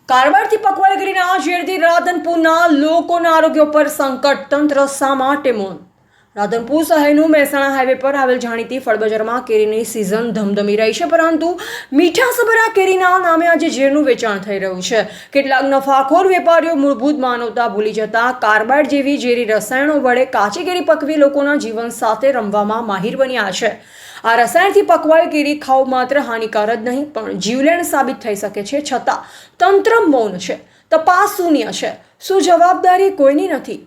કારબારથી પકવાઈ ગયેલા ઝેરથી રાધનપુરના લોકોના આરોગ્ય પર સંકટ. તંત્ર શા માટે મૌન? રાધનપુર શહેરનું મહેસાણા હાઈવે પર આવેલ જાણીતી ફળ બજારમાં કેરીની સિઝન ધમધમી રહી છે, પરંતુ મીઠાસભર આ કેરીના નામે આજે ઝેરનું વેચાણ થઈ રહ્યું છે. કેટલાક નફાખોર વેપારીઓ મૂળભૂત માનવતા ભૂલી જતા કારબાર જેવી ઝેરી રસાયણો વડે કાચી કેરી પકવી લોકોના જીવન સાથે રમવામાં માહિર બન્યા છે. આ રસાયણથી પકવાયેલ કેરી ખાવ માત્ર હાનિકારક જ નહીં, પણ જીવલેણ સાબિત થઈ શકે છે. છતાં તંત્ર મૌન છે, તપાસ શૂન્ય છે. શું જવાબદારી કોઈની નથી?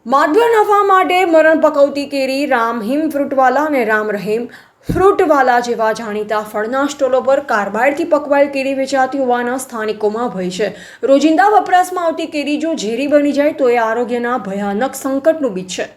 માત્ર નફા માટે મરણ પકવતી કેરી રામહીમ ફ્રૂટવાલા અને રામ રહીમ ફ્રૂટવાલા જેવા જાણીતા ફળના સ્ટોલો પર કારબારથી પકવાયેલ કેરી વેચાતી હોવાના સ્થાનિકોમાં ભય છે. રોજિંદા વપરાશમાં આવતી કેરી જો ઝેરી બની જાય તો એ આરોગ્યના ભયાનક સંકટનું બીજ છે.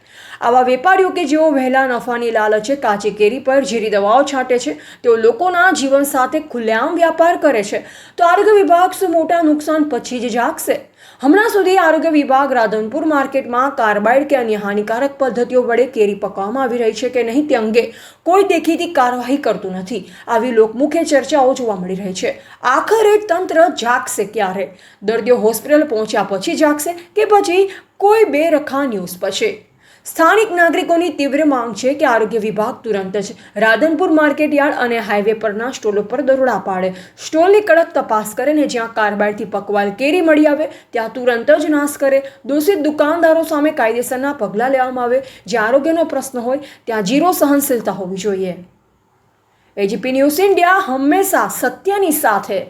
આવા વેપારીઓ કે જેઓ વહેલા નફાની લાલચે કાચી કેરી પર ઝેરી દવાઓ છાંટે છે, તેઓ લોકોના જીવન સાથે ખુલ્લેઆમ વ્યાપાર કરે છે. તો આરોગ્ય વિભાગ શું મોટા નુકસાન પછી જ જાગશે? હમણાં સુધી આરોગ્ય વિભાગ રાધનપુર માર્કેટમાં કાર્બાઇડ કે અન્ય હાનિકારક પદ્ધતિઓ વડે કેરી પકવવામાં આવી રહી છે કે નહીં તે અંગે કોઈ દેખીતી કાર્યવાહી કરતું નથી. આવી લોકમુખે ચર્ચાઓ જોવા મળી રહી છે. આખરે તંત્ર જાગશે ક્યારે? દર્દીઓ હોસ્પિટલ પહોંચ્યા પછી જાગશે કે પછી કોઈ બેરખા ન્યૂઝ પછી? સ્થાનિક નાગરિકોની તીવ્ર માંગ છે કે આરોગ્ય વિભાગ તુરંત જ રાધનપુર માર્કેટ યાર્ડ અને હાઈવે પરના સ્ટોલો પર દરોડા પાડે, સ્ટોલની કડક તપાસ કરે ને જ્યાં કારબારથી પકવાયેલ કેરી મળી આવે ત્યાં તુરંત જ નાશ કરે. દોષિત દુકાનદારો સામે કાયદેસરના પગલાં લેવામાં આવે. જ્યાં આરોગ્યનો પ્રશ્ન હોય ત્યાં ઝીરો સહનશીલતા હોવી જોઈએ. એજીપી ન્યૂઝ ઇન્ડિયા હંમેશા સત્યની સાથે.